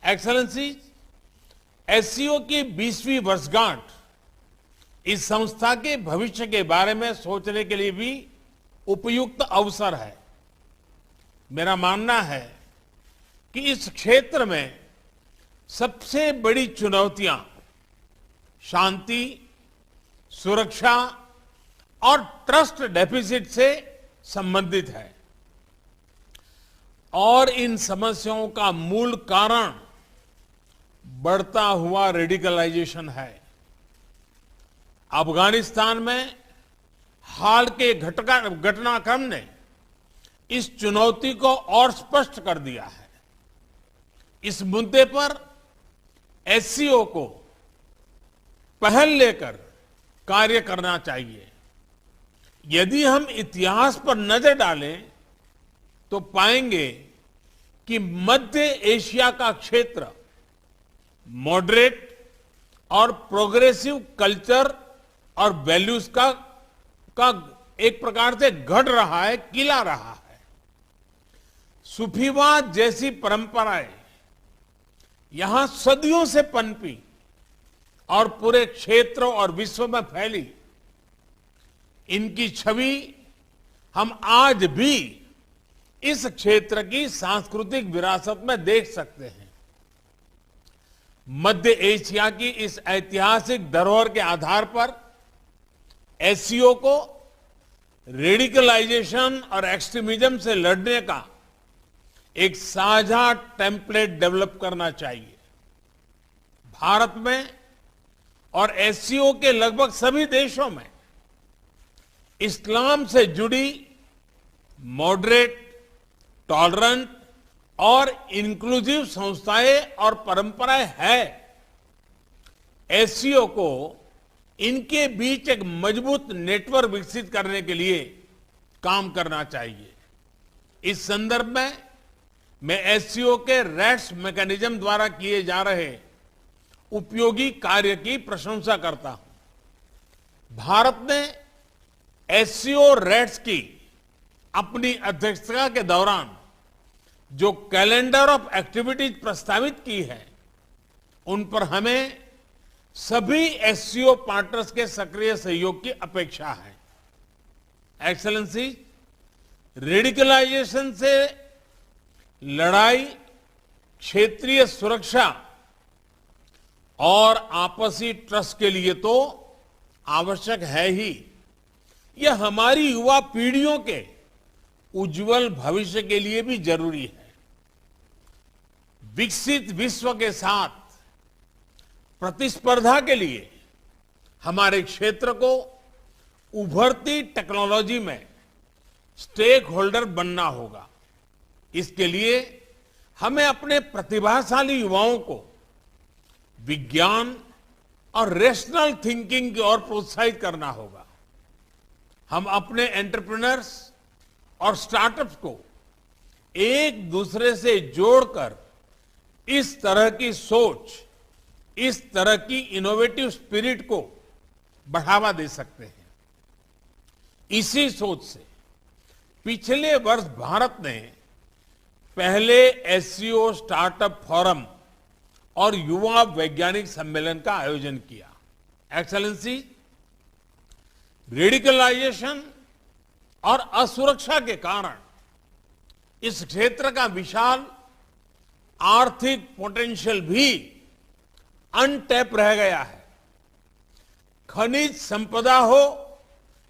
Excellency, SCO की 20वीं वर्षगांठ इस संस्था के भविष्य के बारे में सोचने के लिए भी उपयुक्त अवसर है। मेरा मानना है कि इस क्षेत्र में सबसे बड़ी चुनौतियां शांति, सुरक्षा और ट्रस्ट डेफिसिट से संबंधित है और इन समस्याओं का मूल कारण बढ़ता हुआ रेडिकलाइजेशन है। अफगानिस्तान में हाल के घटनाक्रम ने इस चुनौती को और स्पष्ट कर दिया है। इस मुद्दे पर एससीओ को पहल लेकर कार्य करना चाहिए। यदि हम इतिहास पर नजर डालें तो पाएंगे कि मध्य एशिया का क्षेत्र मॉडरेट और प्रोग्रेसिव कल्चर और वैल्यूज का एक प्रकार से गढ़ रहा है, किला रहा है। सूफीवाद जैसी परंपराएं यहां सदियों से पनपी और पूरे क्षेत्र और विश्व में फैली। इनकी छवि हम आज भी इस क्षेत्र की सांस्कृतिक विरासत में देख सकते हैं। मध्य एशिया की इस ऐतिहासिक धरोहर के आधार पर एससीओ को रेडिकलाइजेशन और एक्सट्रीमिज्म से लड़ने का एक साझा टेम्पलेट डेवलप करना चाहिए। भारत में और एससीओ के लगभग सभी देशों में इस्लाम से जुड़ी मॉडरेट, टॉलरेंट और इंक्लूसिव संस्थाएं और परंपराएं हैं। एससीओ को इनके बीच एक मजबूत नेटवर्क विकसित करने के लिए काम करना चाहिए। इस संदर्भ में मैं एससीओ के रैट्स मैकेनिज्म द्वारा किए जा रहे उपयोगी कार्य की प्रशंसा करता हूं। भारत ने एससीओ रैट्स की अपनी अध्यक्षता के दौरान जो कैलेंडर ऑफ एक्टिविटीज प्रस्तावित की है, उन पर हमें सभी एससीओ पार्टनर्स के सक्रिय सहयोग की अपेक्षा है। एक्सेलेंसी, रेडिकलाइजेशन से लड़ाई क्षेत्रीय सुरक्षा और आपसी ट्रस्ट के लिए तो आवश्यक है ही। यह हमारी युवा पीढ़ियों के उज्जवल भविष्य के लिए भी जरूरी है। विकसित विश्व के साथ प्रतिस्पर्धा के लिए हमारे क्षेत्र को उभरती टेक्नोलॉजी में स्टेक होल्डर बनना होगा। इसके लिए हमें अपने प्रतिभाशाली युवाओं को विज्ञान और रेशनल थिंकिंग की ओर प्रोत्साहित करना होगा। हम अपने एंटरप्रेन्योर्स और स्टार्टअप्स को एक दूसरे से जोड़कर इस तरह की सोच, इस तरह की इनोवेटिव स्पिरिट को बढ़ावा दे सकते हैं। इसी सोच से पिछले वर्ष भारत ने पहले एससीओ स्टार्टअप फोरम और युवा वैज्ञानिक सम्मेलन का आयोजन किया। एक्सेलेंसी, रेडिकलाइजेशन और असुरक्षा के कारण इस क्षेत्र का विशाल आर्थिक पोटेंशियल भी अनटैप रह गया है। खनिज संपदा हो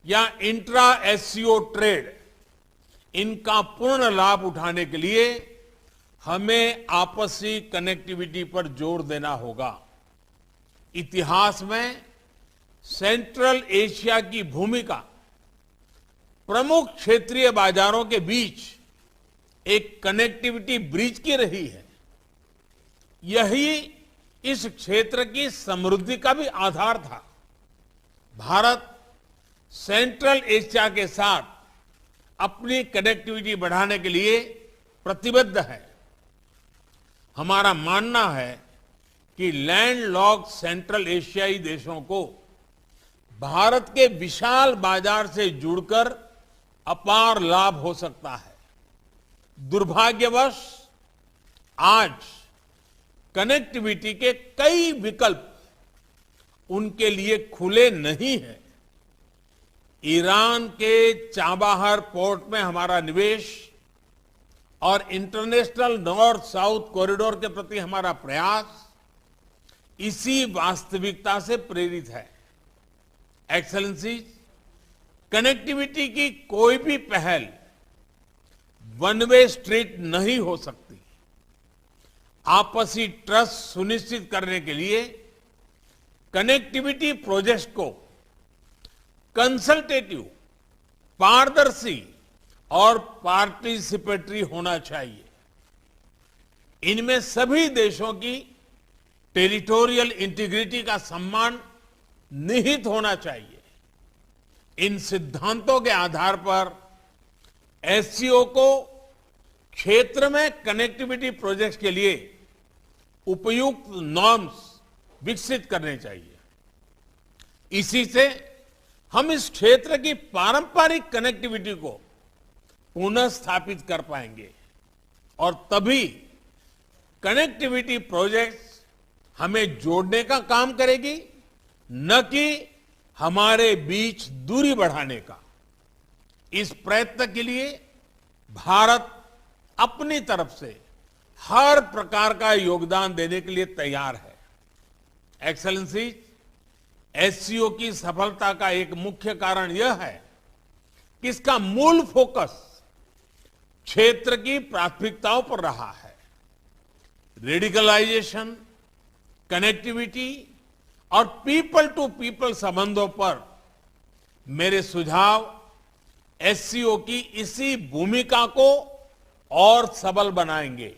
या इंट्रा एससीओ ट्रेड, इनका पूर्ण लाभ उठाने के लिए हमें आपसी कनेक्टिविटी पर जोर देना होगा। इतिहास में सेंट्रल एशिया की भूमिका प्रमुख क्षेत्रीय बाजारों के बीच एक कनेक्टिविटी ब्रिज की रही है। यही इस क्षेत्र की समृद्धि का भी आधार था। भारत सेंट्रल एशिया के साथ अपनी कनेक्टिविटी बढ़ाने के लिए प्रतिबद्ध है। हमारा मानना है कि लैंडलॉक्ड सेंट्रल एशियाई देशों को भारत के विशाल बाजार से जुड़कर अपार लाभ हो सकता है। दुर्भाग्यवश आज कनेक्टिविटी के कई विकल्प उनके लिए खुले नहीं हैं। ईरान के चाबाहार पोर्ट में हमारा निवेश और इंटरनेशनल नॉर्थ साउथ कॉरिडोर के प्रति हमारा प्रयास इसी वास्तविकता से प्रेरित है। एक्सेलेंसी, कनेक्टिविटी की कोई भी पहल वन वे स्ट्रीट नहीं हो सकती। आपसी ट्रस्ट सुनिश्चित करने के लिए कनेक्टिविटी प्रोजेक्ट को कंसल्टेटिव, पारदर्शी और पार्टिसिपेटरी होना चाहिए। इनमें सभी देशों की टेरिटोरियल इंटीग्रिटी का सम्मान निहित होना चाहिए। इन सिद्धांतों के आधार पर एससीओ को क्षेत्र में कनेक्टिविटी प्रोजेक्ट्स के लिए उपयुक्त नॉर्म्स विकसित करने चाहिए। इसी से हम इस क्षेत्र की पारंपरिक कनेक्टिविटी को पुनः स्थापित कर पाएंगे और तभी कनेक्टिविटी प्रोजेक्ट्स हमें जोड़ने का काम करेगी, न कि हमारे बीच दूरी बढ़ाने का। इस प्रयत्न के लिए भारत अपनी तरफ से हर प्रकार का योगदान देने के लिए तैयार है। एक्सेलेंसी, एससीओ की सफलता का एक मुख्य कारण यह है कि इसका मूल फोकस क्षेत्र की प्राथमिकताओं पर रहा है। रेडिकलाइजेशन, कनेक्टिविटी और पीपल टू पीपल संबंधों पर मेरे सुझाव एससीओ की इसी भूमिका को और सबल बनाएंगे।